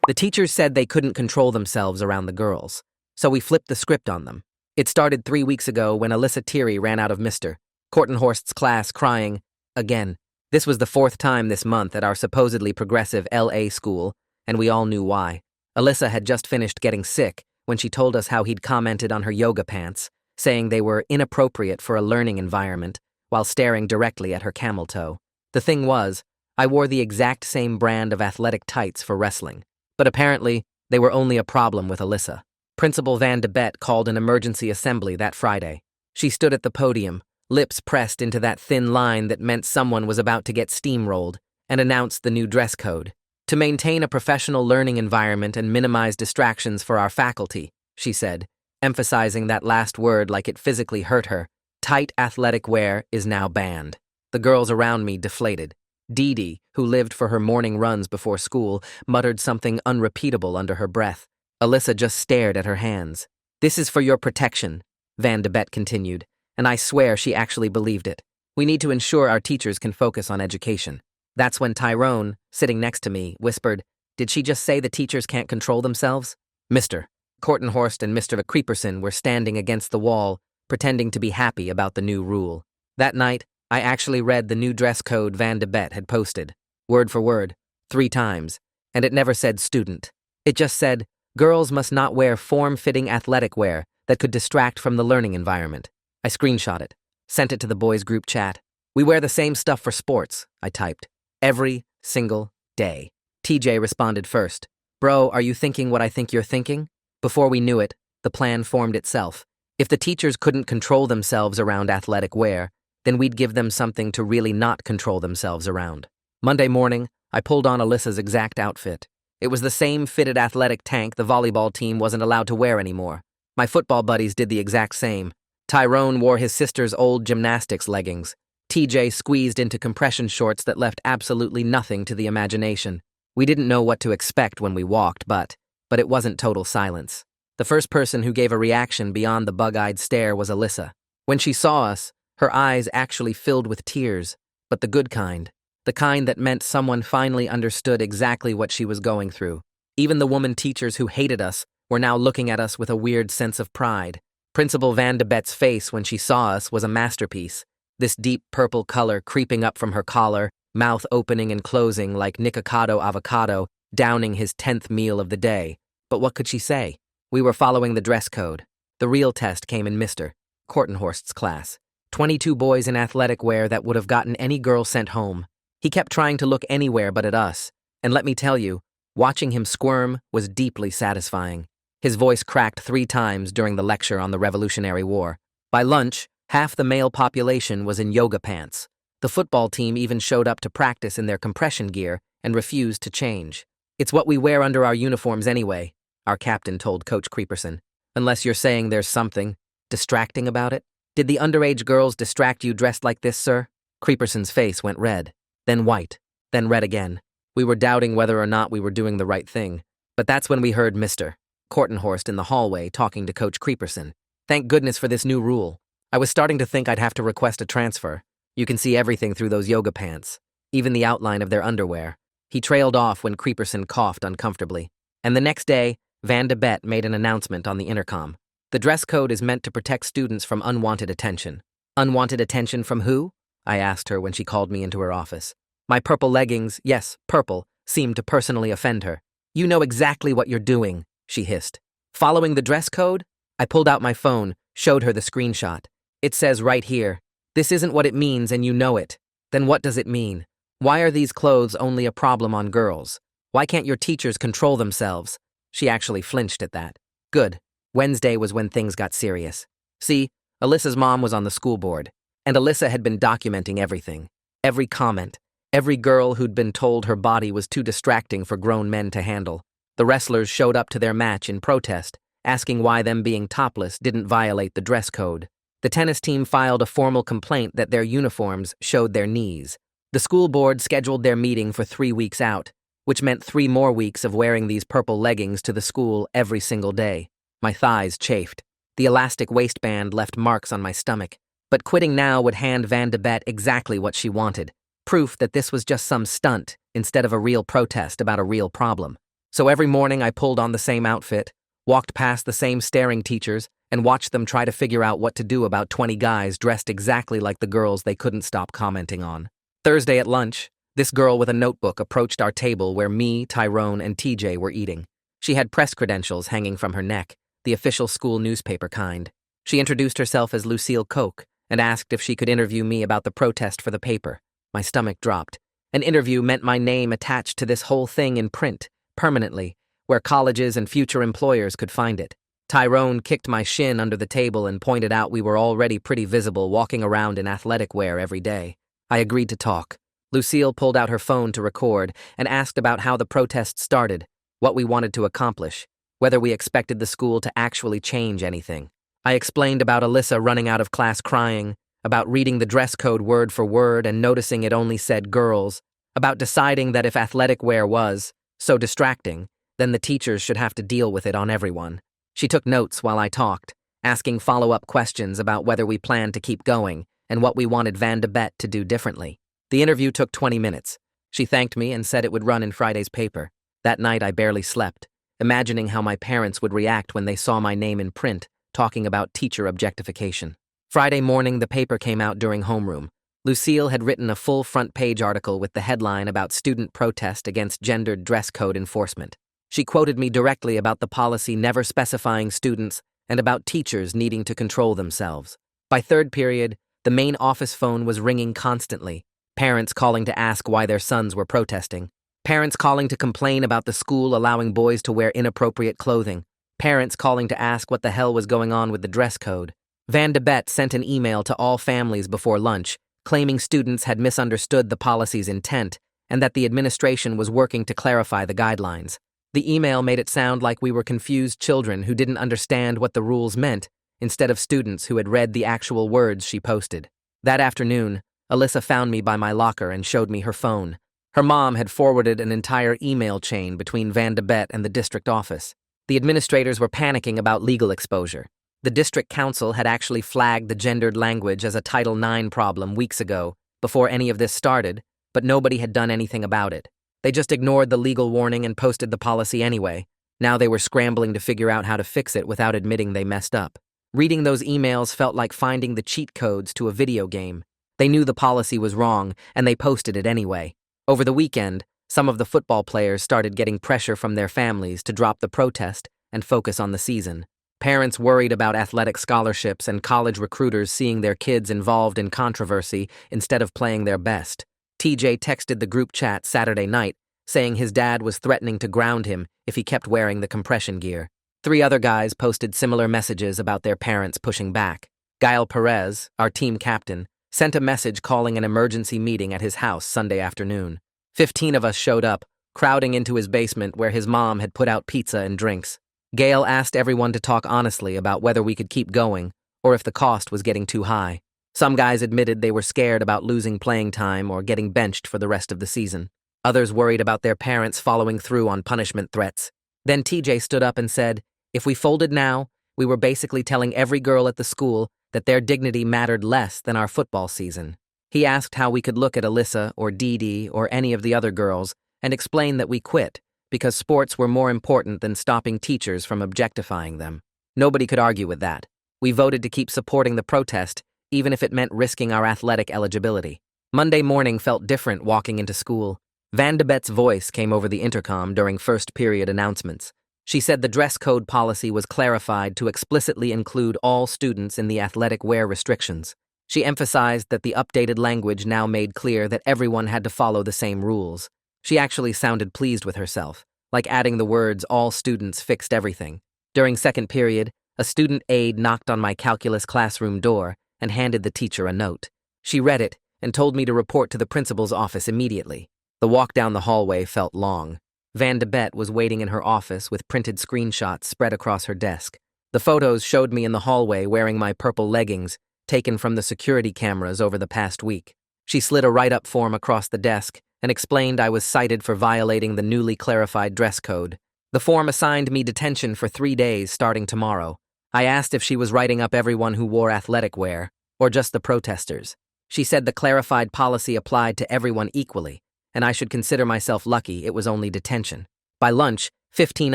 The teachers said they couldn't control themselves around the girls, so we flipped the script on them. It started 3 weeks ago when Alyssa Thierry ran out of Mr. Kortenhorst's class crying, again. This was the 4th time this month at our supposedly progressive LA school, and we all knew why. Alyssa had just finished getting sick when she told us how he'd commented on her yoga pants, saying they were inappropriate for a learning environment, while staring directly at her camel toe. The thing was, I wore the exact same brand of athletic tights for wrestling, but apparently they were only a problem with Alyssa. Principal Van de Bett called an emergency assembly that Friday. She stood at the podium, lips pressed into that thin line that meant someone was about to get steamrolled, and announced the new dress code. To maintain a professional learning environment and minimize distractions for our faculty, she said, emphasizing that last word like it physically hurt her. Tight athletic wear is now banned. The girls around me deflated. Dee Dee, who lived for her morning runs before school, muttered something unrepeatable under her breath. Alyssa just stared at her hands. "This is for your protection," Van de Bett continued, and I swear she actually believed it. "We need to ensure our teachers can focus on education." That's when Tyrone, sitting next to me, whispered, "Did she just say the teachers can't control themselves?" Mr. Kortenhorst and Mr. Creeperson were standing against the wall, pretending to be happy about the new rule. That night, I actually read the new dress code Van de Bett had posted, word for word, 3 times, and it never said student. It just said, girls must not wear form-fitting athletic wear that could distract from the learning environment. I screenshot it, sent it to the boys' group chat. "We wear the same stuff for sports," I typed. "Every single day." TJ responded first. "Bro, are you thinking what I think you're thinking?" Before we knew it, the plan formed itself. If the teachers couldn't control themselves around athletic wear, then we'd give them something to really not control themselves around. Monday morning, I pulled on Alyssa's exact outfit. It was the same fitted athletic tank the volleyball team wasn't allowed to wear anymore. My football buddies did the exact same. Tyrone wore his sister's old gymnastics leggings. TJ squeezed into compression shorts that left absolutely nothing to the imagination. We didn't know what to expect when we walked, but it wasn't total silence. The first person who gave a reaction beyond the bug-eyed stare was Alyssa. When she saw us, her eyes actually filled with tears, but the good kind. The kind that meant someone finally understood exactly what she was going through. Even the woman teachers who hated us were now looking at us with a weird sense of pride. Principal Van de Bett's face when she saw us was a masterpiece. This deep purple color creeping up from her collar, mouth opening and closing like Nikocado Avocado, downing his 10th meal of the day. But what could she say? We were following the dress code. The real test came in Mr. Kortenhorst's class. 22 boys in athletic wear that would have gotten any girl sent home. He kept trying to look anywhere but at us, and let me tell you, watching him squirm was deeply satisfying. His voice cracked 3 times during the lecture on the Revolutionary War. By lunch, half the male population was in yoga pants. The football team even showed up to practice in their compression gear and refused to change. "It's what we wear under our uniforms anyway," our captain told Coach Creeperson. "Unless you're saying there's something distracting about it. Did the underage girls distract you dressed like this, sir?" Creeperson's face went red, then white, then red again. We were doubting whether or not we were doing the right thing. But that's when we heard Mr. Kortenhorst in the hallway talking to Coach Creeperson. "Thank goodness for this new rule. I was starting to think I'd have to request a transfer. You can see everything through those yoga pants, even the outline of their underwear." He trailed off when Creeperson coughed uncomfortably. And the next day, Van de Bett made an announcement on the intercom. "The dress code is meant to protect students from unwanted attention." "Unwanted attention from who?" I asked her when she called me into her office. My purple leggings, yes, purple, seemed to personally offend her. "You know exactly what you're doing," she hissed. "Following the dress code?" I pulled out my phone, showed her the screenshot. "It says right here, this isn't what it means and you know it. Then what does it mean? Why are these clothes only a problem on girls? Why can't your teachers control themselves?" She actually flinched at that. Good. Wednesday was when things got serious. See, Alyssa's mom was on the school board, and Alyssa had been documenting everything. Every comment, every girl who'd been told her body was too distracting for grown men to handle. The wrestlers showed up to their match in protest, asking why them being topless didn't violate the dress code. The tennis team filed a formal complaint that their uniforms showed their knees. The school board scheduled their meeting for 3 weeks out, which meant 3 more weeks of wearing these purple leggings to the school every single day. My thighs chafed. The elastic waistband left marks on my stomach. But quitting now would hand Van de Bett exactly what she wanted. Proof that this was just some stunt instead of a real protest about a real problem. So every morning I pulled on the same outfit, walked past the same staring teachers, and watched them try to figure out what to do about 20 guys dressed exactly like the girls they couldn't stop commenting on. Thursday at lunch, this girl with a notebook approached our table where me, Tyrone, and TJ were eating. She had press credentials hanging from her neck, the official school newspaper kind. She introduced herself as Lucille Koch and asked if she could interview me about the protest for the paper. My stomach dropped. An interview meant my name attached to this whole thing in print, permanently, where colleges and future employers could find it. Tyrone kicked my shin under the table and pointed out we were already pretty visible walking around in athletic wear every day. I agreed to talk. Lucille pulled out her phone to record and asked about how the protest started, what we wanted to accomplish, whether we expected the school to actually change anything. I explained about Alyssa running out of class crying, about reading the dress code word for word and noticing it only said girls, about deciding that if athletic wear was so distracting, then the teachers should have to deal with it on everyone. She took notes while I talked, asking follow-up questions about whether we planned to keep going and what we wanted Van de Bett to do differently. The interview took 20 minutes. She thanked me and said it would run in Friday's paper. That night I barely slept, imagining how my parents would react when they saw my name in print, talking about teacher objectification. Friday morning, the paper came out during homeroom. Lucille had written a full front-page article with the headline about student protest against gendered dress code enforcement. She quoted me directly about the policy never specifying students and about teachers needing to control themselves. By third period, the main office phone was ringing constantly, parents calling to ask why their sons were protesting, parents calling to complain about the school allowing boys to wear inappropriate clothing, parents calling to ask what the hell was going on with the dress code. Van de Bett sent an email to all families before lunch, claiming students had misunderstood the policy's intent and that the administration was working to clarify the guidelines. The email made it sound like we were confused children who didn't understand what the rules meant, instead of students who had read the actual words she posted. That afternoon, Alyssa found me by my locker and showed me her phone. Her mom had forwarded an entire email chain between Van de Bett and the district office. The administrators were panicking about legal exposure. The district council had actually flagged the gendered language as a Title IX problem weeks ago, before any of this started, but nobody had done anything about it. They just ignored the legal warning and posted the policy anyway. Now they were scrambling to figure out how to fix it without admitting they messed up. Reading those emails felt like finding the cheat codes to a video game. They knew the policy was wrong, and they posted it anyway. Over the weekend, some of the football players started getting pressure from their families to drop the protest and focus on the season. Parents worried about athletic scholarships and college recruiters seeing their kids involved in controversy instead of playing their best. TJ texted the group chat Saturday night, saying his dad was threatening to ground him if he kept wearing the compression gear. 3 other guys posted similar messages about their parents pushing back. Gael Perez, our team captain, sent a message calling an emergency meeting at his house Sunday afternoon. 15 of us showed up, crowding into his basement where his mom had put out pizza and drinks. Gail asked everyone to talk honestly about whether we could keep going or if the cost was getting too high. Some guys admitted they were scared about losing playing time or getting benched for the rest of the season. Others worried about their parents following through on punishment threats. Then TJ stood up and said, "If we folded now, we were basically telling every girl at the school that their dignity mattered less than our football season." He asked how we could look at Alyssa or Dee Dee or any of the other girls and explain that we quit because sports were more important than stopping teachers from objectifying them. Nobody could argue with that. We voted to keep supporting the protest, even if it meant risking our athletic eligibility. Monday morning felt different walking into school. Van de Bett's voice came over the intercom during first period announcements. She said the dress code policy was clarified to explicitly include all students in the athletic wear restrictions. She emphasized that the updated language now made clear that everyone had to follow the same rules. She actually sounded pleased with herself, like adding the words "all students fixed everything." During second period, a student aide knocked on my calculus classroom door and handed the teacher a note. She read it and told me to report to the principal's office immediately. The walk down the hallway felt long. Van de Bett was waiting in her office with printed screenshots spread across her desk. The photos showed me in the hallway wearing my purple leggings, taken from the security cameras over the past week. She slid a write-up form across the desk and explained I was cited for violating the newly clarified dress code. The form assigned me detention for 3 days starting tomorrow. I asked if she was writing up everyone who wore athletic wear, or just the protesters. She said the clarified policy applied to everyone equally, and I should consider myself lucky it was only detention. By lunch, 15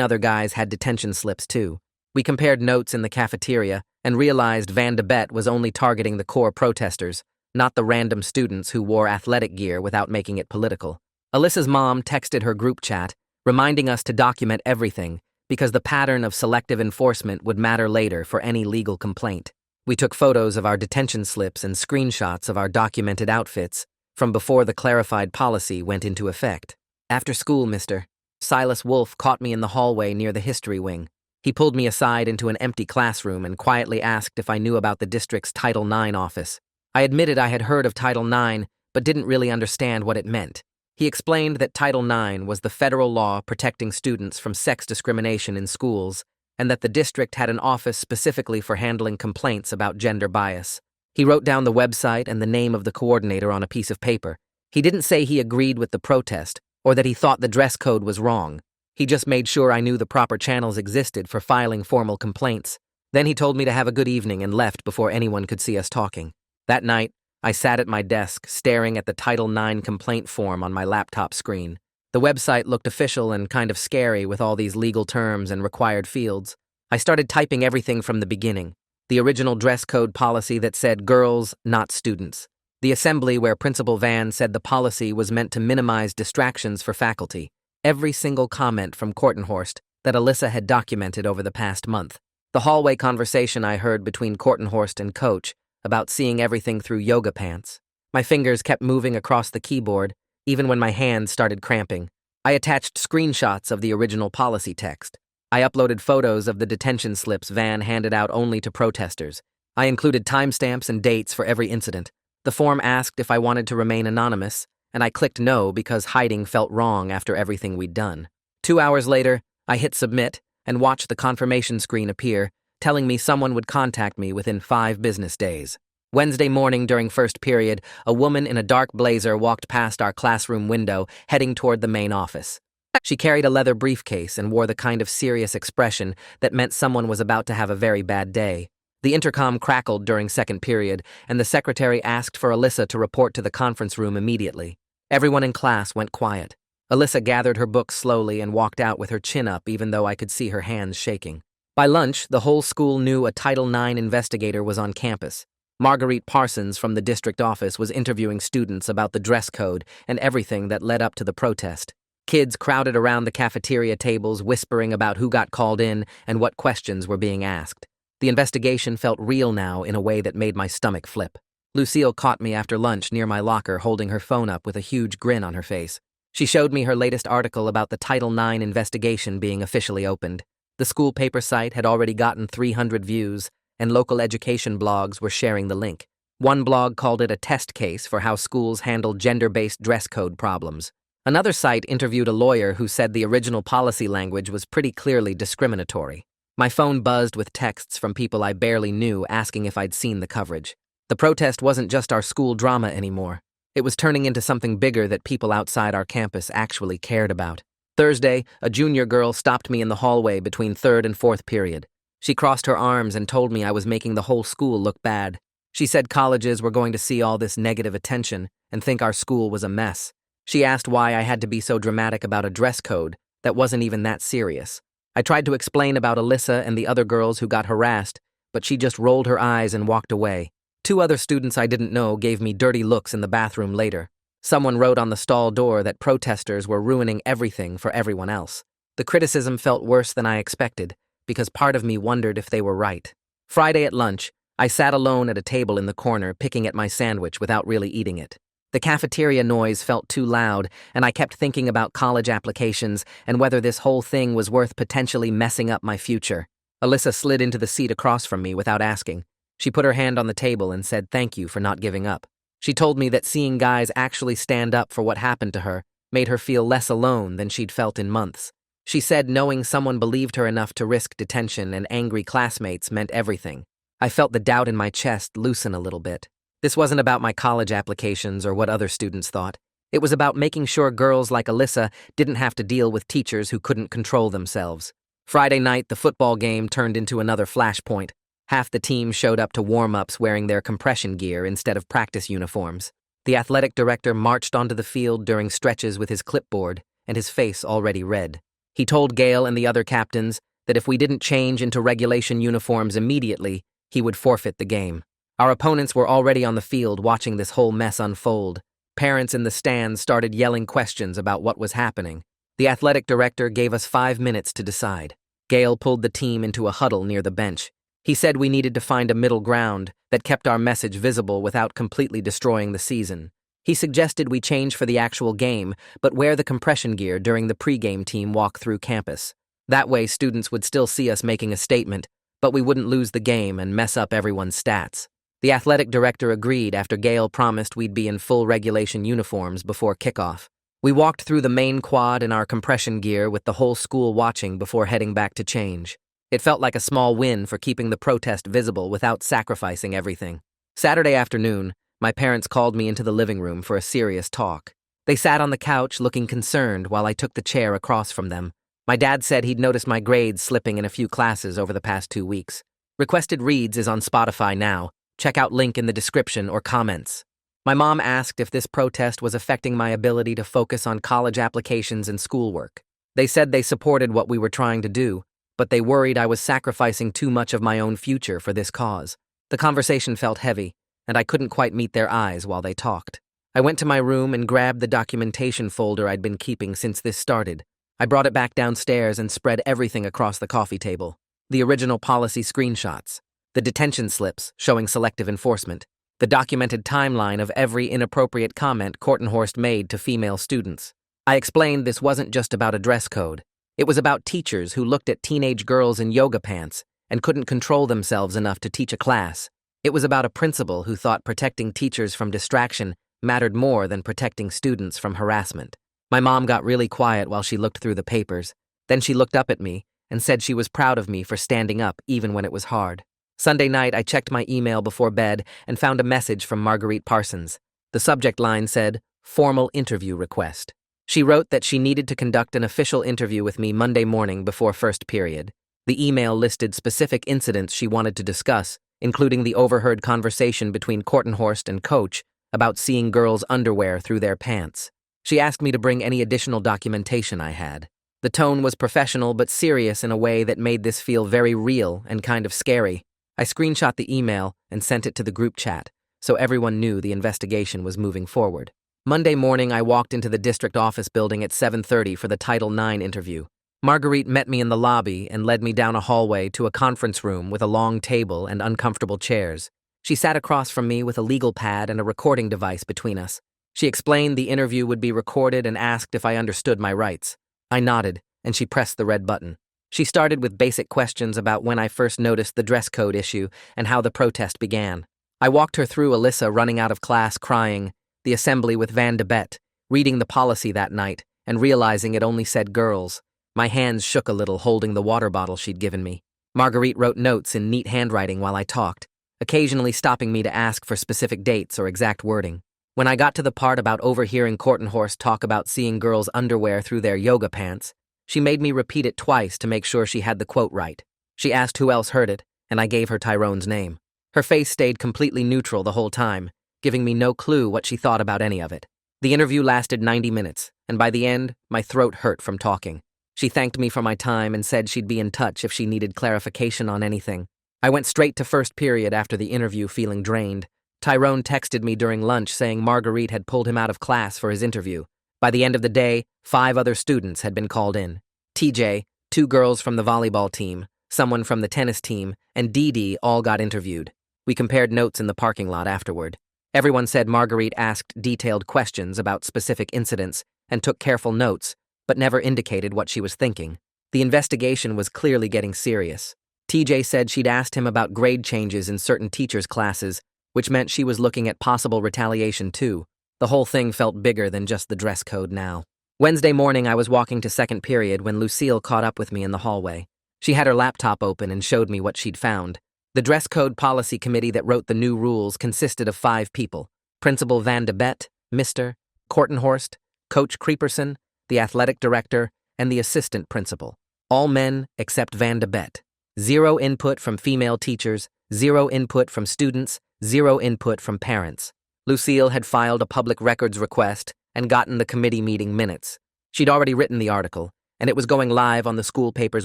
other guys had detention slips too. We compared notes in the cafeteria and realized Van de Bet was only targeting the core protesters, not the random students who wore athletic gear without making it political. Alyssa's mom texted her group chat, reminding us to document everything because the pattern of selective enforcement would matter later for any legal complaint. We took photos of our detention slips and screenshots of our documented outfits from before the clarified policy went into effect. After school, Mr. Silas Wolfe caught me in the hallway near the history wing. He pulled me aside into an empty classroom and quietly asked if I knew about the district's Title IX office. I admitted I had heard of Title IX, but didn't really understand what it meant. He explained that Title IX was the federal law protecting students from sex discrimination in schools, and that the district had an office specifically for handling complaints about gender bias. He wrote down the website and the name of the coordinator on a piece of paper. He didn't say he agreed with the protest or that he thought the dress code was wrong. He just made sure I knew the proper channels existed for filing formal complaints. Then he told me to have a good evening and left before anyone could see us talking. That night, I sat at my desk, staring at the Title IX complaint form on my laptop screen. The website looked official and kind of scary with all these legal terms and required fields. I started typing everything from the beginning. The original dress code policy that said girls, not students. The assembly where Principal Van said the policy was meant to minimize distractions for faculty. Every single comment from Kortenhorst that Alyssa had documented over the past month. The hallway conversation I heard between Kortenhorst and Coach about seeing everything through yoga pants. My fingers kept moving across the keyboard, even when my hands started cramping. I attached screenshots of the original policy text. I uploaded photos of the detention slips Van handed out only to protesters. I included timestamps and dates for every incident. The form asked if I wanted to remain anonymous, and I clicked no because hiding felt wrong after everything we'd done. 2 hours later, I hit submit and watched the confirmation screen appear, telling me someone would contact me within 5 business days. Wednesday morning during first period, a woman in a dark blazer walked past our classroom window, heading toward the main office. She carried a leather briefcase and wore the kind of serious expression that meant someone was about to have a very bad day. The intercom crackled during second period, and the secretary asked for Alyssa to report to the conference room immediately. Everyone in class went quiet. Alyssa gathered her books slowly and walked out with her chin up even though I could see her hands shaking. By lunch, the whole school knew a Title IX investigator was on campus. Marguerite Parsons from the district office was interviewing students about the dress code and everything that led up to the protest. Kids crowded around the cafeteria tables whispering about who got called in and what questions were being asked. The investigation felt real now in a way that made my stomach flip. Lucille caught me after lunch near my locker holding her phone up with a huge grin on her face. She showed me her latest article about the Title IX investigation being officially opened. The school paper site had already gotten 300 views, and local education blogs were sharing the link. One blog called it a test case for how schools handle gender-based dress code problems. Another site interviewed a lawyer who said the original policy language was pretty clearly discriminatory. My phone buzzed with texts from people I barely knew asking if I'd seen the coverage. The protest wasn't just our school drama anymore. It was turning into something bigger that people outside our campus actually cared about. Thursday, a junior girl stopped me in the hallway between third and fourth period. She crossed her arms and told me I was making the whole school look bad. She said colleges were going to see all this negative attention and think our school was a mess. She asked why I had to be so dramatic about a dress code that wasn't even that serious. I tried to explain about Alyssa and the other girls who got harassed, but she just rolled her eyes and walked away. 2 other students I didn't know gave me dirty looks in the bathroom later. Someone wrote on the stall door that protesters were ruining everything for everyone else. The criticism felt worse than I expected, because part of me wondered if they were right. Friday at lunch, I sat alone at a table in the corner picking at my sandwich without really eating it. The cafeteria noise felt too loud, and I kept thinking about college applications and whether this whole thing was worth potentially messing up my future. Alyssa slid into the seat across from me without asking. She put her hand on the table and said thank you for not giving up. She told me that seeing guys actually stand up for what happened to her made her feel less alone than she'd felt in months. She said knowing someone believed her enough to risk detention and angry classmates meant everything. I felt the doubt in my chest loosen a little bit. This wasn't about my college applications or what other students thought. It was about making sure girls like Alyssa didn't have to deal with teachers who couldn't control themselves. Friday night, the football game turned into another flashpoint. Half the team showed up to warm-ups wearing their compression gear instead of practice uniforms. The athletic director marched onto the field during stretches with his clipboard and his face already red. He told Gale and the other captains that if we didn't change into regulation uniforms immediately, he would forfeit the game. Our opponents were already on the field watching this whole mess unfold. Parents in the stands started yelling questions about what was happening. The athletic director gave us 5 minutes to decide. Gale pulled the team into a huddle near the bench. He said we needed to find a middle ground that kept our message visible without completely destroying the season. He suggested we change for the actual game, but wear the compression gear during the pregame team walk through campus. That way, students would still see us making a statement, but we wouldn't lose the game and mess up everyone's stats. The athletic director agreed after Gale promised we'd be in full regulation uniforms before kickoff. We walked through the main quad in our compression gear with the whole school watching before heading back to change. It felt like a small win for keeping the protest visible without sacrificing everything. Saturday afternoon, my parents called me into the living room for a serious talk. They sat on the couch looking concerned while I took the chair across from them. My dad said he'd noticed my grades slipping in a few classes over the past 2 weeks. Requested Reads is on Spotify now. Check out link in the description or comments. My mom asked if this protest was affecting my ability to focus on college applications and schoolwork. They said they supported what we were trying to do, but they worried I was sacrificing too much of my own future for this cause. The conversation felt heavy, and I couldn't quite meet their eyes while they talked. I went to my room and grabbed the documentation folder I'd been keeping since this started. I brought it back downstairs and spread everything across the coffee table. The original policy screenshots, the detention slips showing selective enforcement, the documented timeline of every inappropriate comment Kortenhorst made to female students. I explained this wasn't just about a dress code. It was about teachers who looked at teenage girls in yoga pants and couldn't control themselves enough to teach a class. It was about a principal who thought protecting teachers from distraction mattered more than protecting students from harassment. My mom got really quiet while she looked through the papers. Then she looked up at me and said she was proud of me for standing up even when it was hard. Sunday night, I checked my email before bed and found a message from Marguerite Parsons. The subject line said, "Formal interview request." She wrote that she needed to conduct an official interview with me Monday morning before first period. The email listed specific incidents she wanted to discuss, including the overheard conversation between Kortenhorst and Coach about seeing girls' underwear through their pants. She asked me to bring any additional documentation I had. The tone was professional but serious in a way that made this feel very real and kind of scary. I screenshot the email and sent it to the group chat, so everyone knew the investigation was moving forward. Monday morning, I walked into the district office building at 7:30 for the Title IX interview. Marguerite met me in the lobby and led me down a hallway to a conference room with a long table and uncomfortable chairs. She sat across from me with a legal pad and a recording device between us. She explained the interview would be recorded and asked if I understood my rights. I nodded, and she pressed the red button. She started with basic questions about when I first noticed the dress code issue and how the protest began. I walked her through Alyssa running out of class crying, the assembly with Van de Bett, reading the policy that night, and realizing it only said girls. My hands shook a little holding the water bottle she'd given me. Marguerite wrote notes in neat handwriting while I talked, occasionally stopping me to ask for specific dates or exact wording. When I got to the part about overhearing Kortenhorst talk about seeing girls' underwear through their yoga pants, she made me repeat it twice to make sure she had the quote right. She asked who else heard it, and I gave her Tyrone's name. Her face stayed completely neutral the whole time, giving me no clue what she thought about any of it. The interview lasted 90 minutes, and by the end, my throat hurt from talking. She thanked me for my time and said she'd be in touch if she needed clarification on anything. I went straight to first period after the interview feeling drained. Tyrone texted me during lunch saying Marguerite had pulled him out of class for his interview. By the end of the day, 5 other students had been called in. TJ, 2 girls from the volleyball team, someone from the tennis team, and Dee Dee all got interviewed. We compared notes in the parking lot afterward. Everyone said Marguerite asked detailed questions about specific incidents and took careful notes, but never indicated what she was thinking. The investigation was clearly getting serious. TJ said she'd asked him about grade changes in certain teachers' classes, which meant she was looking at possible retaliation too. The whole thing felt bigger than just the dress code now. Wednesday morning, I was walking to second period when Lucille caught up with me in the hallway. She had her laptop open and showed me what she'd found. The dress code policy committee that wrote the new rules consisted of 5 people: Principal Van de Bett, Mr. Kortenhorst, Coach Creeperson, the athletic director, and the assistant principal. All men except Van de Bett. 0 input from female teachers, 0 input from students, 0 input from parents. Lucille had filed a public records request and gotten the committee meeting minutes. She'd already written the article, and it was going live on the school paper's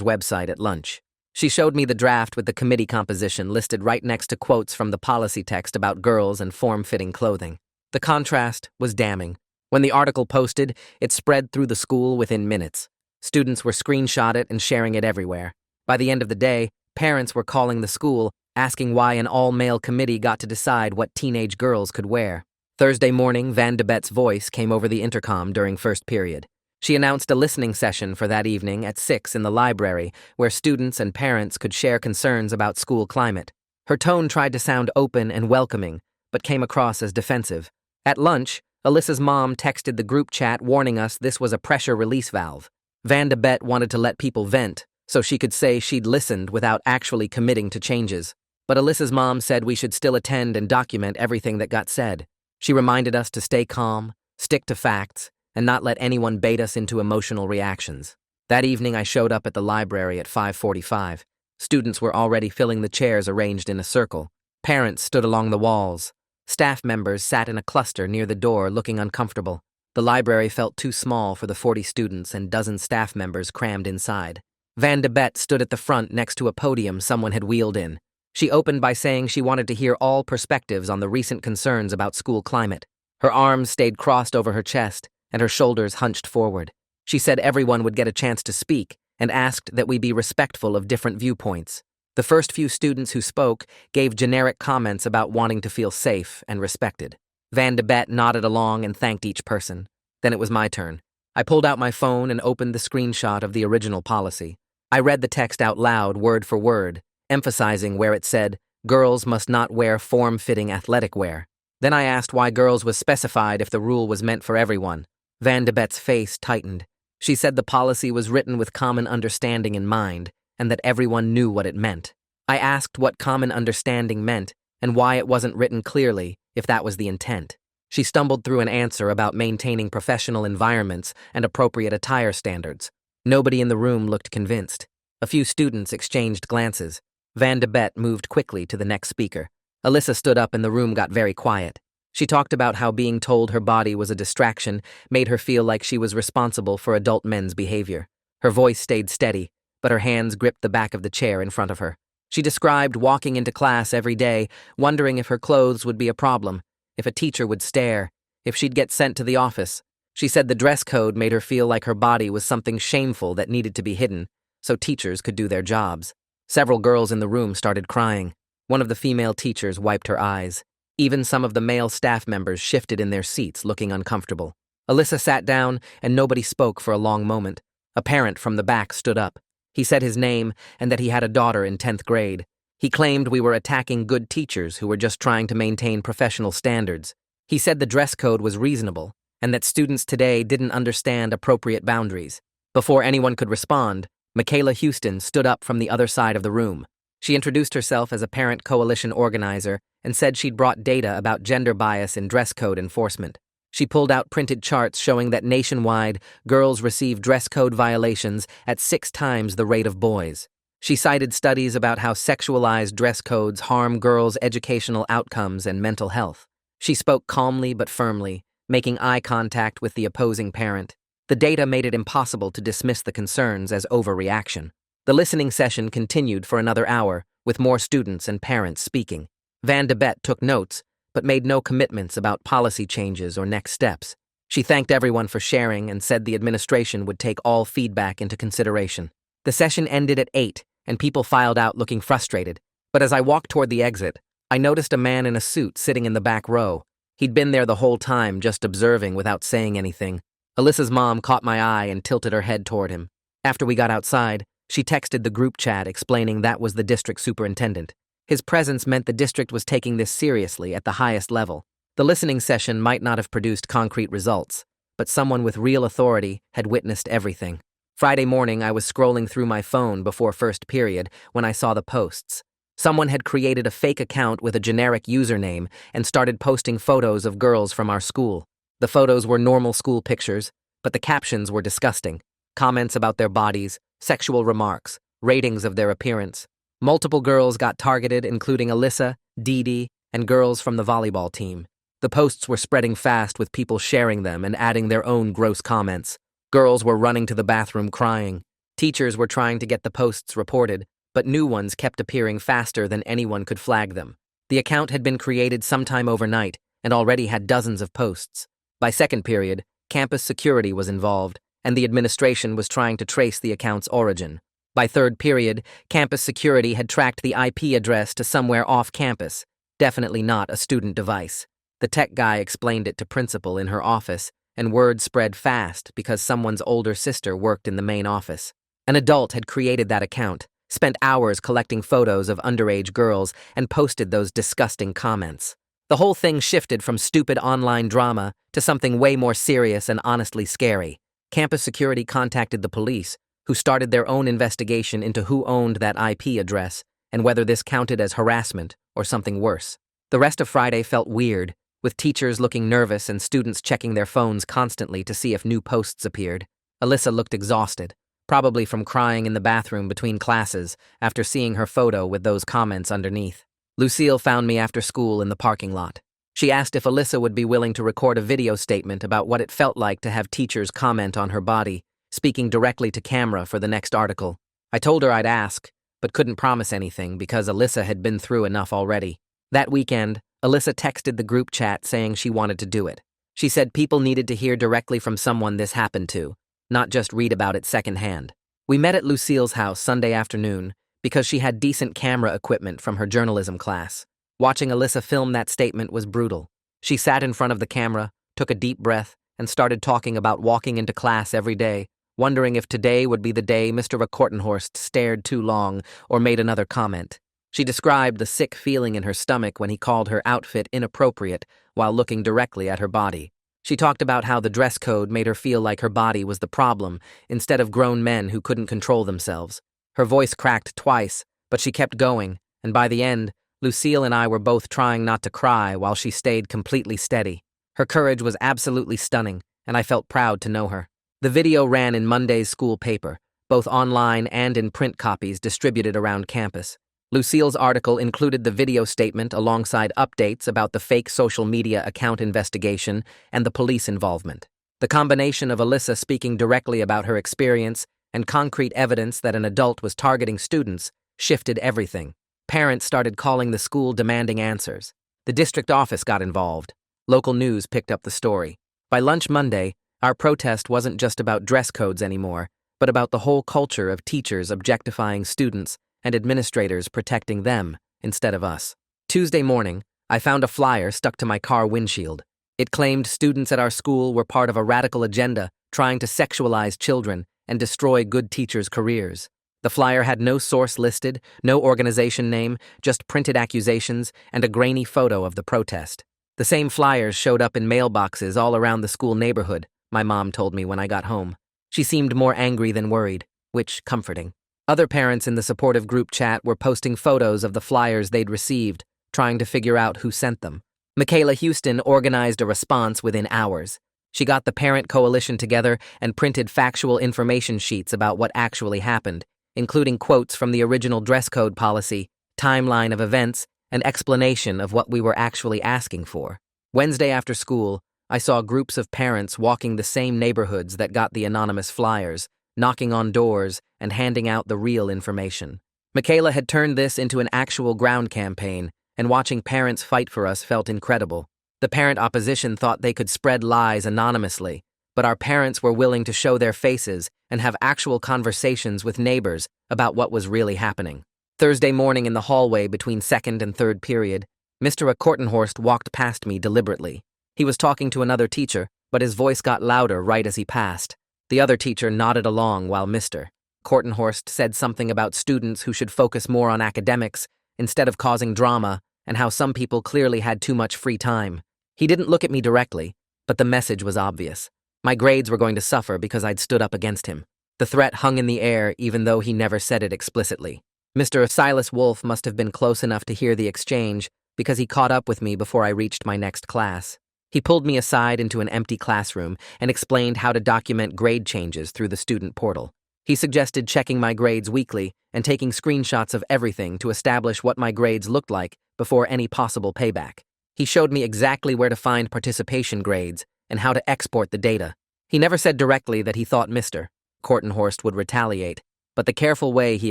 website at lunch. She showed me the draft with the committee composition listed right next to quotes from the policy text about girls and form-fitting clothing. The contrast was damning. When the article posted, it spread through the school within minutes. Students were screenshot it and sharing it everywhere. By the end of the day, parents were calling the school, asking why an all-male committee got to decide what teenage girls could wear. Thursday morning, Van de Bet's voice came over the intercom during first period. She announced a listening session for that evening at 6 in the library, where students and parents could share concerns about school climate. Her tone tried to sound open and welcoming, but came across as defensive. At lunch, Alyssa's mom texted the group chat warning us this was a pressure release valve. Van de Bet wanted to let people vent, so she could say she'd listened without actually committing to changes. But Alyssa's mom said we should still attend and document everything that got said. She reminded us to stay calm, stick to facts, and not let anyone bait us into emotional reactions. That evening, I showed up at the library at 5:45. Students were already filling the chairs arranged in a circle. Parents stood along the walls. Staff members sat in a cluster near the door looking uncomfortable. The library felt too small for the 40 students and dozen staff members crammed inside. Van de Bet stood at the front next to a podium someone had wheeled in. She opened by saying she wanted to hear all perspectives on the recent concerns about school climate. Her arms stayed crossed over her chest, and her shoulders hunched forward. She said everyone would get a chance to speak, and asked that we be respectful of different viewpoints. The first few students who spoke gave generic comments about wanting to feel safe and respected. Van de Bet nodded along and thanked each person. Then it was my turn. I pulled out my phone and opened the screenshot of the original policy. I read the text out loud, word for word, emphasizing where it said, "Girls must not wear form-fitting athletic wear." Then I asked why girls was specified if the rule was meant for everyone. Van de Bet's face tightened. She said the policy was written with common understanding in mind, and that everyone knew what it meant. I asked what common understanding meant, and why it wasn't written clearly, if that was the intent. She stumbled through an answer about maintaining professional environments and appropriate attire standards. Nobody in the room looked convinced. A few students exchanged glances. Van de Bet moved quickly to the next speaker. Alyssa stood up and the room got very quiet. She talked about how being told her body was a distraction made her feel like she was responsible for adult men's behavior. Her voice stayed steady, but her hands gripped the back of the chair in front of her. She described walking into class every day, wondering if her clothes would be a problem, if a teacher would stare, if she'd get sent to the office. She said the dress code made her feel like her body was something shameful that needed to be hidden, so teachers could do their jobs. Several girls in the room started crying. One of the female teachers wiped her eyes. Even some of the male staff members shifted in their seats, looking uncomfortable. Alyssa sat down, and nobody spoke for a long moment. A parent from the back stood up. He said his name and that he had a daughter in 10th grade. He claimed we were attacking good teachers who were just trying to maintain professional standards. He said the dress code was reasonable, and that students today didn't understand appropriate boundaries. Before anyone could respond, Michaela Houston stood up from the other side of the room. She introduced herself as a parent coalition organizer and said she'd brought data about gender bias in dress code enforcement. She pulled out printed charts showing that nationwide, girls receive dress code violations at 6 times the rate of boys. She cited studies about how sexualized dress codes harm girls' educational outcomes and mental health. She spoke calmly but firmly, making eye contact with the opposing parent. The data made it impossible to dismiss the concerns as overreaction. The listening session continued for another hour, with more students and parents speaking. Van de Bet took notes, but made no commitments about policy changes or next steps. She thanked everyone for sharing and said the administration would take all feedback into consideration. The session ended at 8, and people filed out looking frustrated. But as I walked toward the exit, I noticed a man in a suit sitting in the back row. He'd been there the whole time, just observing without saying anything. Alyssa's mom caught my eye and tilted her head toward him. After we got outside, she texted the group chat explaining that was the district superintendent. His presence meant the district was taking this seriously at the highest level. The listening session might not have produced concrete results, but someone with real authority had witnessed everything. Friday morning, I was scrolling through my phone before first period when I saw the posts. Someone had created a fake account with a generic username and started posting photos of girls from our school. The photos were normal school pictures, but the captions were disgusting. Comments about their bodies, sexual remarks, ratings of their appearance. Multiple girls got targeted, including Alyssa, Dee Dee, and girls from the volleyball team. The posts were spreading fast with people sharing them and adding their own gross comments. Girls were running to the bathroom crying. Teachers were trying to get the posts reported, but new ones kept appearing faster than anyone could flag them. The account had been created sometime overnight and already had dozens of posts. By second period, campus security was involved, and the administration was trying to trace the account's origin. By third period, campus security had tracked the IP address to somewhere off campus, definitely not a student device. The tech guy explained it to principal in her office, and word spread fast because someone's older sister worked in the main office. An adult had created that account, spent hours collecting photos of underage girls, and posted those disgusting comments. The whole thing shifted from stupid online drama to something way more serious and honestly scary. Campus security contacted the police, who started their own investigation into who owned that IP address and whether this counted as harassment or something worse. The rest of Friday felt weird, with teachers looking nervous and students checking their phones constantly to see if new posts appeared. Alyssa looked exhausted, probably from crying in the bathroom between classes after seeing her photo with those comments underneath. Lucille found me after school in the parking lot. She asked if Alyssa would be willing to record a video statement about what it felt like to have teachers comment on her body, speaking directly to camera for the next article. I told her I'd ask, but couldn't promise anything because Alyssa had been through enough already. That weekend, Alyssa texted the group chat saying she wanted to do it. She said people needed to hear directly from someone this happened to, not just read about it secondhand. We met at Lucille's house Sunday afternoon because she had decent camera equipment from her journalism class. Watching Alyssa film that statement was brutal. She sat in front of the camera, took a deep breath, and started talking about walking into class every day, wondering if today would be the day Mr. Kortenhorst stared too long or made another comment. She described the sick feeling in her stomach when he called her outfit inappropriate while looking directly at her body. She talked about how the dress code made her feel like her body was the problem instead of grown men who couldn't control themselves. Her voice cracked twice, but she kept going, and by the end, Lucille and I were both trying not to cry while she stayed completely steady. Her courage was absolutely stunning, and I felt proud to know her. The video ran in Monday's school paper, both online and in print copies distributed around campus. Lucille's article included the video statement alongside updates about the fake social media account investigation and the police involvement. The combination of Alyssa speaking directly about her experience and concrete evidence that an adult was targeting students shifted everything. Parents started calling the school demanding answers. The district office got involved. Local news picked up the story. By lunch Monday, our protest wasn't just about dress codes anymore, but about the whole culture of teachers objectifying students and administrators protecting them instead of us. Tuesday morning, I found a flyer stuck to my car windshield. It claimed students at our school were part of a radical agenda trying to sexualize children and destroy good teachers' careers. The flyer had no source listed, no organization name, just printed accusations and a grainy photo of the protest. The same flyers showed up in mailboxes all around the school neighborhood, my mom told me when I got home. She seemed more angry than worried, which comforting. Other parents in the supportive group chat were posting photos of the flyers they'd received, trying to figure out who sent them. Michaela Houston organized a response within hours. She got the parent coalition together and printed factual information sheets about what actually happened, including quotes from the original dress code policy, timeline of events, and explanation of what we were actually asking for. Wednesday after school, I saw groups of parents walking the same neighborhoods that got the anonymous flyers, knocking on doors and handing out the real information. Michaela had turned this into an actual ground campaign, and watching parents fight for us felt incredible. The parent opposition thought they could spread lies anonymously, but our parents were willing to show their faces and have actual conversations with neighbors about what was really happening. Thursday morning in the hallway between second and third period, Mr. Kortenhorst walked past me deliberately. He was talking to another teacher, but his voice got louder right as he passed. The other teacher nodded along while Mr. Kortenhorst said something about students who should focus more on academics instead of causing drama and how some people clearly had too much free time. He didn't look at me directly, but the message was obvious. My grades were going to suffer because I'd stood up against him. The threat hung in the air even though he never said it explicitly. Mr. Silas Wolfe must have been close enough to hear the exchange because he caught up with me before I reached my next class. He pulled me aside into an empty classroom and explained how to document grade changes through the student portal. He suggested checking my grades weekly and taking screenshots of everything to establish what my grades looked like before any possible payback. He showed me exactly where to find participation grades and how to export the data. He never said directly that he thought Mr. Kortenhorst would retaliate, but the careful way he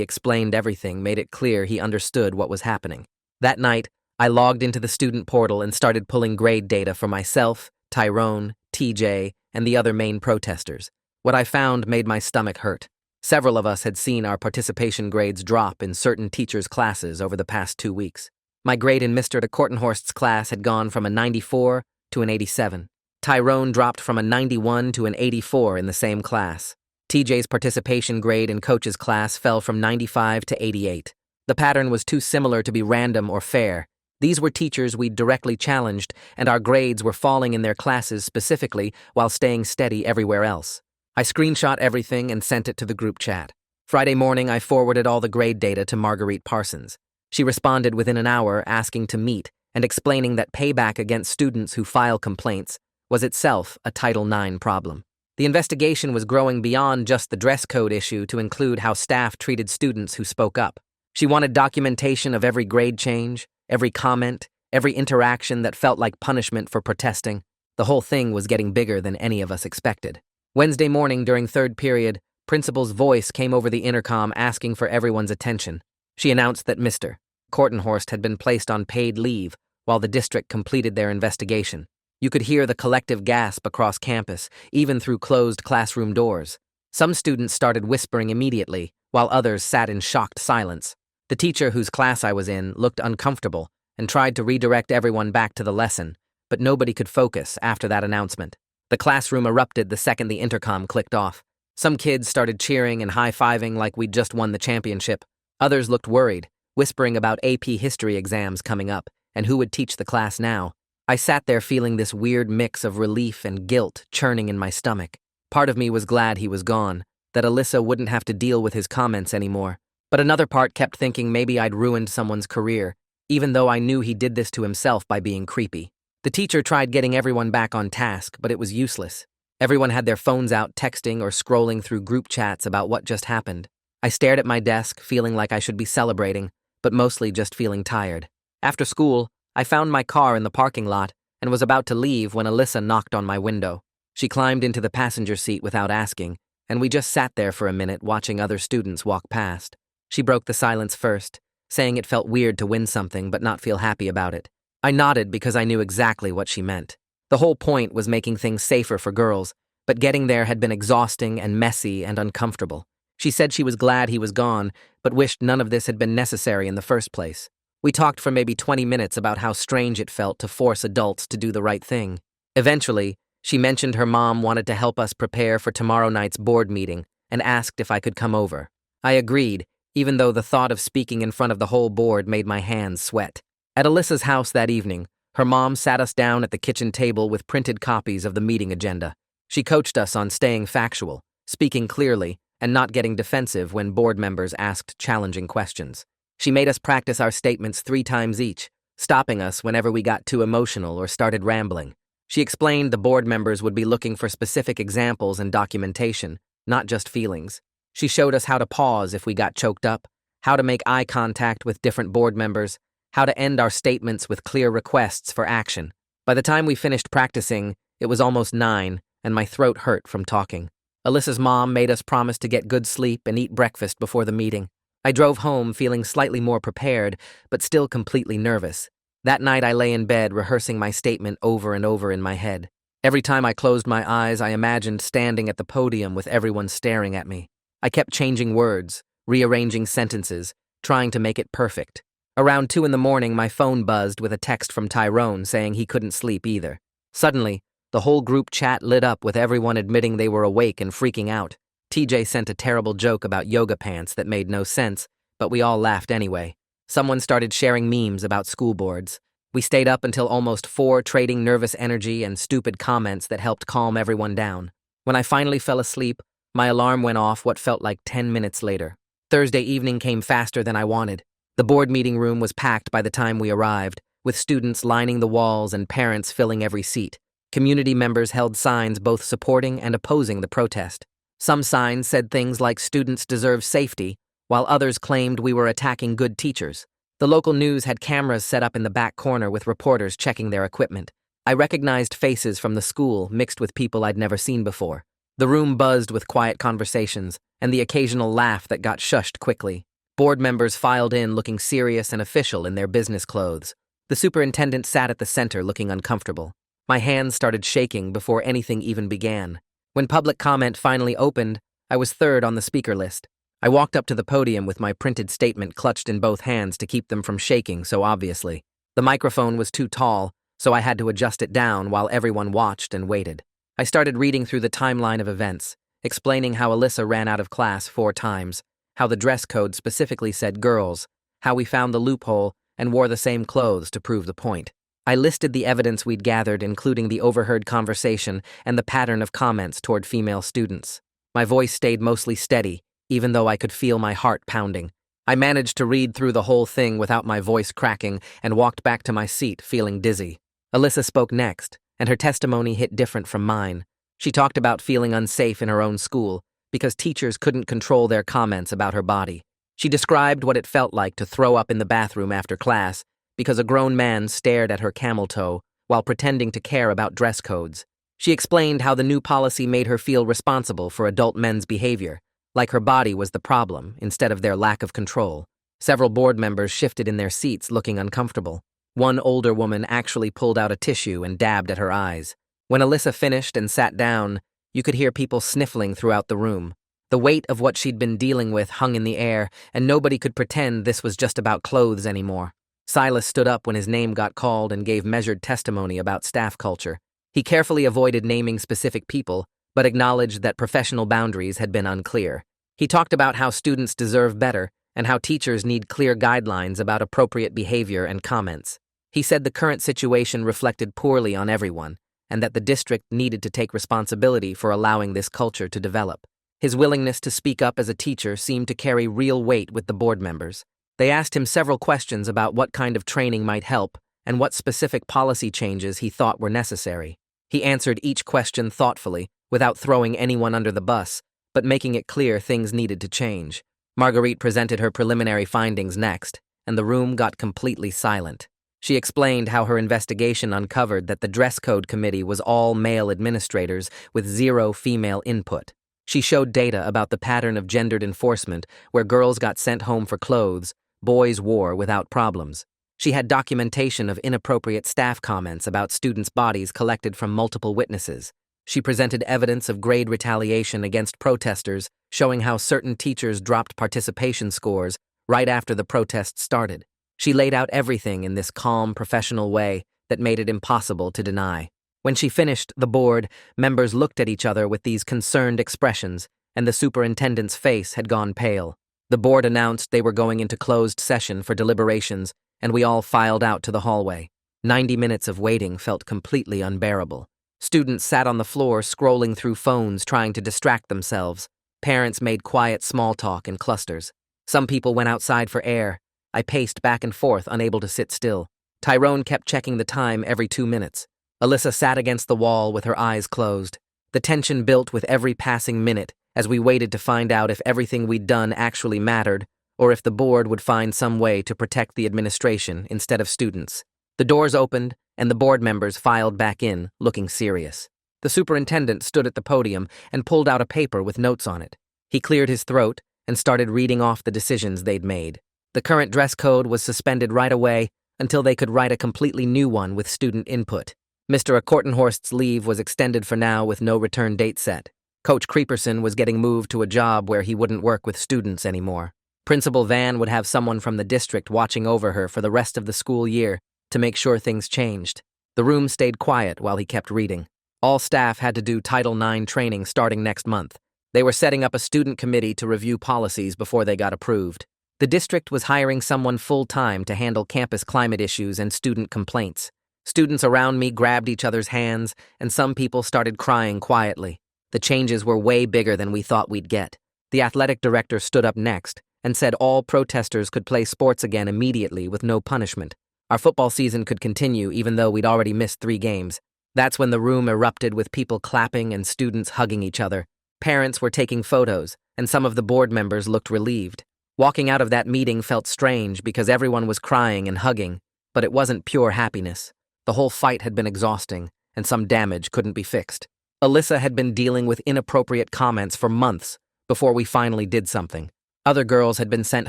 explained everything made it clear he understood what was happening. That night, I logged into the student portal and started pulling grade data for myself, Tyrone, TJ, and the other main protesters. What I found made my stomach hurt. Several of us had seen our participation grades drop in certain teachers' classes over the past 2 weeks. My grade in Mr. de Kortenhorst's class had gone from a 94 to an 87. Tyrone dropped from a 91 to an 84 in the same class. TJ's participation grade in Coach's class fell from 95 to 88. The pattern was too similar to be random or fair. These were teachers we'd directly challenged, and our grades were falling in their classes specifically while staying steady everywhere else. I screenshot everything and sent it to the group chat. Friday morning, I forwarded all the grade data to Marguerite Parsons. She responded within an hour asking to meet and explaining that payback against students who file complaints was itself a Title IX problem. The investigation was growing beyond just the dress code issue to include how staff treated students who spoke up. She wanted documentation of every grade change, every comment, every interaction that felt like punishment for protesting. The whole thing was getting bigger than any of us expected. Wednesday morning during third period, Principal's voice came over the intercom asking for everyone's attention. She announced that Mr. Kortenhorst had been placed on paid leave while the district completed their investigation. You could hear the collective gasp across campus, even through closed classroom doors. Some students started whispering immediately, while others sat in shocked silence. The teacher whose class I was in looked uncomfortable and tried to redirect everyone back to the lesson, but nobody could focus after that announcement. The classroom erupted the second the intercom clicked off. Some kids started cheering and high-fiving like we'd just won the championship. Others looked worried, whispering about AP history exams coming up and who would teach the class now. I sat there feeling this weird mix of relief and guilt churning in my stomach. Part of me was glad he was gone, that Alyssa wouldn't have to deal with his comments anymore. But another part kept thinking maybe I'd ruined someone's career, even though I knew he did this to himself by being creepy. The teacher tried getting everyone back on task, but it was useless. Everyone had their phones out texting or scrolling through group chats about what just happened. I stared at my desk, feeling like I should be celebrating, but mostly just feeling tired. After school, I found my car in the parking lot and was about to leave when Alyssa knocked on my window. She climbed into the passenger seat without asking, and we just sat there for a minute watching other students walk past. She broke the silence first, saying it felt weird to win something but not feel happy about it. I nodded because I knew exactly what she meant. The whole point was making things safer for girls, but getting there had been exhausting and messy and uncomfortable. She said she was glad he was gone, but wished none of this had been necessary in the first place. We talked for maybe 20 minutes about how strange it felt to force adults to do the right thing. Eventually, she mentioned her mom wanted to help us prepare for tomorrow night's board meeting and asked if I could come over. I agreed, even though the thought of speaking in front of the whole board made my hands sweat. At Alyssa's house that evening, her mom sat us down at the kitchen table with printed copies of the meeting agenda. She coached us on staying factual, speaking clearly, and not getting defensive when board members asked challenging questions. She made us practice our statements 3 times each, stopping us whenever we got too emotional or started rambling. She explained the board members would be looking for specific examples and documentation, not just feelings. She showed us how to pause if we got choked up, how to make eye contact with different board members, how to end our statements with clear requests for action. By the time we finished practicing, it was almost 9, and my throat hurt from talking. Alyssa's mom made us promise to get good sleep and eat breakfast before the meeting. I drove home feeling slightly more prepared, but still completely nervous. That night I lay in bed rehearsing my statement over and over in my head. Every time I closed my eyes, I imagined standing at the podium with everyone staring at me. I kept changing words, rearranging sentences, trying to make it perfect. Around 2 a.m, my phone buzzed with a text from Tyrone saying he couldn't sleep either. Suddenly, the whole group chat lit up with everyone admitting they were awake and freaking out. TJ sent a terrible joke about yoga pants that made no sense, but we all laughed anyway. Someone started sharing memes about school boards. We stayed up until almost 4 trading nervous energy and stupid comments that helped calm everyone down. When I finally fell asleep, my alarm went off what felt like 10 minutes later. Thursday evening came faster than I wanted. The board meeting room was packed by the time we arrived, with students lining the walls and parents filling every seat. Community members held signs both supporting and opposing the protest. Some signs said things like students deserve safety, while others claimed we were attacking good teachers. The local news had cameras set up in the back corner with reporters checking their equipment. I recognized faces from the school mixed with people I'd never seen before. The room buzzed with quiet conversations and the occasional laugh that got shushed quickly. Board members filed in looking serious and official in their business clothes. The superintendent sat at the center looking uncomfortable. My hands started shaking before anything even began. When public comment finally opened, I was third on the speaker list. I walked up to the podium with my printed statement clutched in both hands to keep them from shaking so obviously. The microphone was too tall, so I had to adjust it down while everyone watched and waited. I started reading through the timeline of events, explaining how Alyssa ran out of class 4 times, how the dress code specifically said girls, how we found the loophole and wore the same clothes to prove the point. I listed the evidence we'd gathered, including the overheard conversation and the pattern of comments toward female students. My voice stayed mostly steady, even though I could feel my heart pounding. I managed to read through the whole thing without my voice cracking and walked back to my seat feeling dizzy. Alyssa spoke next, and her testimony hit different from mine. She talked about feeling unsafe in her own school because teachers couldn't control their comments about her body. She described what it felt like to throw up in the bathroom after class because a grown man stared at her camel toe while pretending to care about dress codes. She explained how the new policy made her feel responsible for adult men's behavior, like her body was the problem instead of their lack of control. Several board members shifted in their seats looking uncomfortable. One older woman actually pulled out a tissue and dabbed at her eyes. When Alyssa finished and sat down, you could hear people sniffling throughout the room. The weight of what she'd been dealing with hung in the air, and nobody could pretend this was just about clothes anymore. Silas stood up when his name got called and gave measured testimony about staff culture. He carefully avoided naming specific people, but acknowledged that professional boundaries had been unclear. He talked about how students deserve better and how teachers need clear guidelines about appropriate behavior and comments. He said the current situation reflected poorly on everyone, and that the district needed to take responsibility for allowing this culture to develop. His willingness to speak up as a teacher seemed to carry real weight with the board members. They asked him several questions about what kind of training might help and what specific policy changes he thought were necessary. He answered each question thoughtfully, without throwing anyone under the bus, but making it clear things needed to change. Marguerite presented her preliminary findings next, and the room got completely silent. She explained how her investigation uncovered that the dress code committee was all male administrators with 0 female input. She showed data about the pattern of gendered enforcement where girls got sent home for clothes boys wore without problems. She had documentation of inappropriate staff comments about students' bodies collected from multiple witnesses. She presented evidence of grade retaliation against protesters, showing how certain teachers dropped participation scores right after the protests started. She laid out everything in this calm, professional way that made it impossible to deny. When she finished, the board members looked at each other with these concerned expressions, and the superintendent's face had gone pale. The board announced they were going into closed session for deliberations, and we all filed out to the hallway. 90 minutes of waiting felt completely unbearable. Students sat on the floor scrolling through phones trying to distract themselves. Parents made quiet small talk in clusters. Some people went outside for air. I paced back and forth, unable to sit still. Tyrone kept checking the time every 2 minutes. Alyssa sat against the wall with her eyes closed. The tension built with every passing minute as we waited to find out if everything we'd done actually mattered, or if the board would find some way to protect the administration instead of students. The doors opened, and the board members filed back in, looking serious. The superintendent stood at the podium and pulled out a paper with notes on it. He cleared his throat and started reading off the decisions they'd made. The current dress code was suspended right away until they could write a completely new one with student input. Mr. Kortenhorst's leave was extended for now with no return date set. Coach Creeperson was getting moved to a job where he wouldn't work with students anymore. Principal Van would have someone from the district watching over her for the rest of the school year to make sure things changed. The room stayed quiet while he kept reading. All staff had to do Title IX training starting next month. They were setting up a student committee to review policies before they got approved. The district was hiring someone full-time to handle campus climate issues and student complaints. Students around me grabbed each other's hands, and some people started crying quietly. The changes were way bigger than we thought we'd get. The athletic director stood up next and said all protesters could play sports again immediately with no punishment. Our football season could continue even though we'd already missed 3 games. That's when the room erupted with people clapping and students hugging each other. Parents were taking photos, and some of the board members looked relieved. Walking out of that meeting felt strange because everyone was crying and hugging, but it wasn't pure happiness. The whole fight had been exhausting, and some damage couldn't be fixed. Alyssa had been dealing with inappropriate comments for months before we finally did something. Other girls had been sent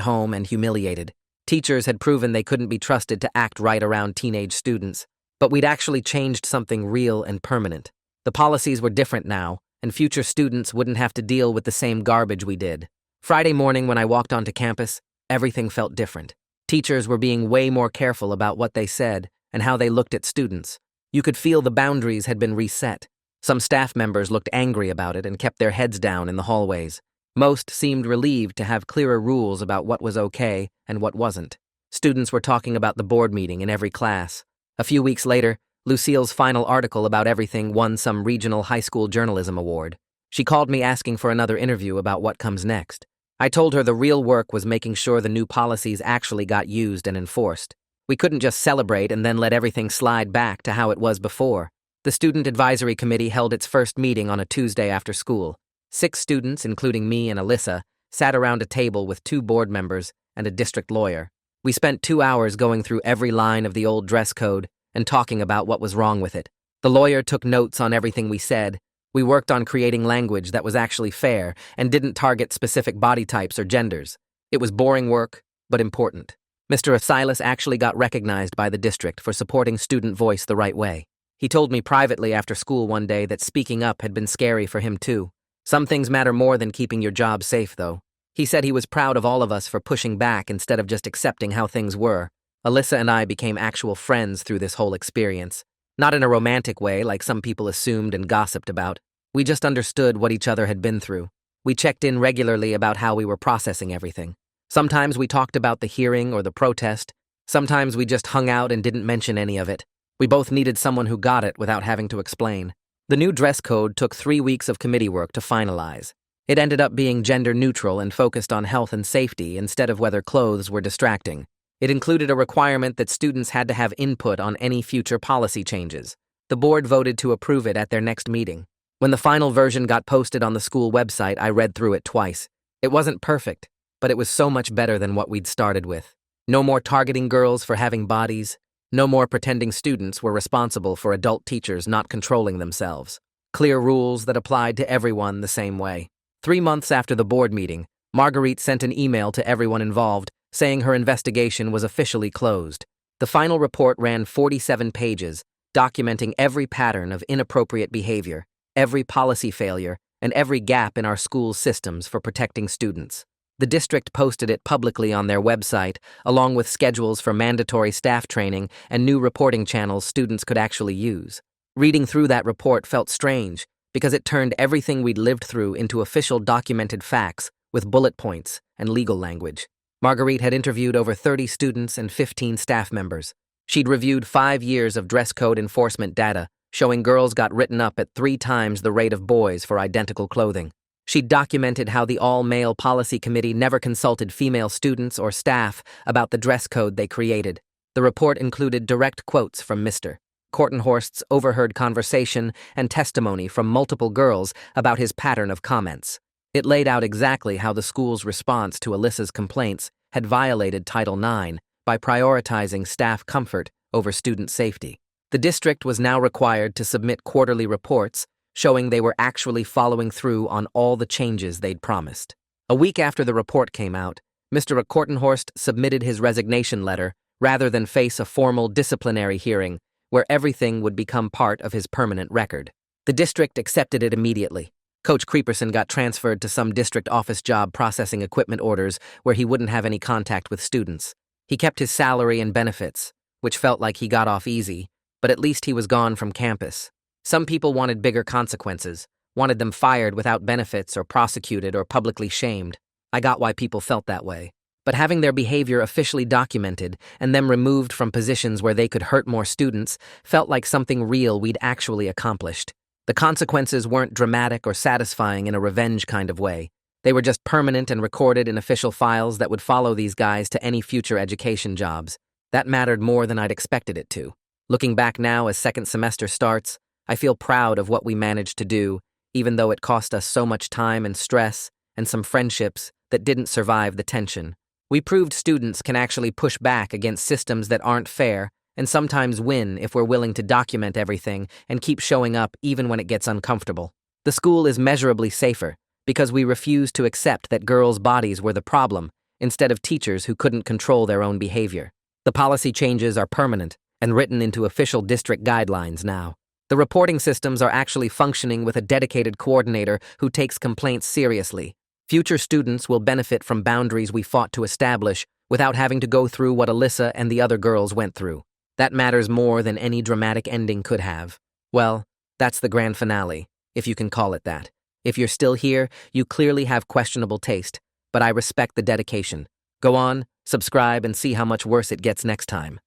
home and humiliated. Teachers had proven they couldn't be trusted to act right around teenage students. But we'd actually changed something real and permanent. The policies were different now, and future students wouldn't have to deal with the same garbage we did. Friday morning when I walked onto campus, everything felt different. Teachers were being way more careful about what they said and how they looked at students. You could feel the boundaries had been reset. Some staff members looked angry about it and kept their heads down in the hallways. Most seemed relieved to have clearer rules about what was okay and what wasn't. Students were talking about the board meeting in every class. A few weeks later, Lucille's final article about everything won some regional high school journalism award. She called me asking for another interview about what comes next. I told her the real work was making sure the new policies actually got used and enforced. We couldn't just celebrate and then let everything slide back to how it was before. The Student Advisory Committee held its first meeting on a Tuesday after school. 6 students, including me and Alyssa, sat around a table with 2 board members and a district lawyer. We spent 2 hours going through every line of the old dress code and talking about what was wrong with it. The lawyer took notes on everything we said. We worked on creating language that was actually fair and didn't target specific body types or genders. It was boring work, but important. Mr. Silas actually got recognized by the district for supporting student voice the right way. He told me privately after school one day that speaking up had been scary for him too. Some things matter more than keeping your job safe, though. He said he was proud of all of us for pushing back instead of just accepting how things were. Alyssa and I became actual friends through this whole experience. Not in a romantic way like some people assumed and gossiped about. We just understood what each other had been through. We checked in regularly about how we were processing everything. Sometimes we talked about the hearing or the protest. Sometimes we just hung out and didn't mention any of it. We both needed someone who got it without having to explain. The new dress code took 3 weeks of committee work to finalize. It ended up being gender neutral and focused on health and safety instead of whether clothes were distracting. It included a requirement that students had to have input on any future policy changes. The board voted to approve it at their next meeting. When the final version got posted on the school website, I read through it twice. It wasn't perfect, but it was so much better than what we'd started with. No more targeting girls for having bodies. No more pretending students were responsible for adult teachers not controlling themselves. Clear rules that applied to everyone the same way. 3 months after the board meeting, Marguerite sent an email to everyone involved saying her investigation was officially closed. The final report ran 47 pages, documenting every pattern of inappropriate behavior, every policy failure, and every gap in our school's systems for protecting students. The district posted it publicly on their website, along with schedules for mandatory staff training and new reporting channels students could actually use. Reading through that report felt strange, because it turned everything we'd lived through into official documented facts with bullet points and legal language. Marguerite had interviewed over 30 students and 15 staff members. She'd reviewed 5 years of dress code enforcement data, showing girls got written up at 3 times the rate of boys for identical clothing. She documented how the all-male policy committee never consulted female students or staff about the dress code they created. The report included direct quotes from Mr. Kortenhorst's overheard conversation and testimony from multiple girls about his pattern of comments. It laid out exactly how the school's response to Alyssa's complaints had violated Title IX by prioritizing staff comfort over student safety. The district was now required to submit quarterly reports showing they were actually following through on all the changes they'd promised. A week after the report came out, Mr. Kortenhorst submitted his resignation letter rather than face a formal disciplinary hearing where everything would become part of his permanent record. The district accepted it immediately. Coach Creeperson got transferred to some district office job processing equipment orders where he wouldn't have any contact with students. He kept his salary and benefits, which felt like he got off easy, but at least he was gone from campus. Some people wanted bigger consequences, wanted them fired without benefits or prosecuted or publicly shamed. I got why people felt that way. But having their behavior officially documented and them removed from positions where they could hurt more students felt like something real we'd actually accomplished. The consequences weren't dramatic or satisfying in a revenge kind of way. They were just permanent and recorded in official files that would follow these guys to any future education jobs. That mattered more than I'd expected it to. Looking back now as second semester starts, I feel proud of what we managed to do, even though it cost us so much time and stress and some friendships that didn't survive the tension. We proved students can actually push back against systems that aren't fair and sometimes win if we're willing to document everything and keep showing up even when it gets uncomfortable. The school is measurably safer because we refuse to accept that girls' bodies were the problem instead of teachers who couldn't control their own behavior. The policy changes are permanent and written into official district guidelines now. The reporting systems are actually functioning with a dedicated coordinator who takes complaints seriously. Future students will benefit from boundaries we fought to establish without having to go through what Alyssa and the other girls went through. That matters more than any dramatic ending could have. Well, that's the grand finale, if you can call it that. If you're still here, you clearly have questionable taste, but I respect the dedication. Go on, subscribe, and see how much worse it gets next time.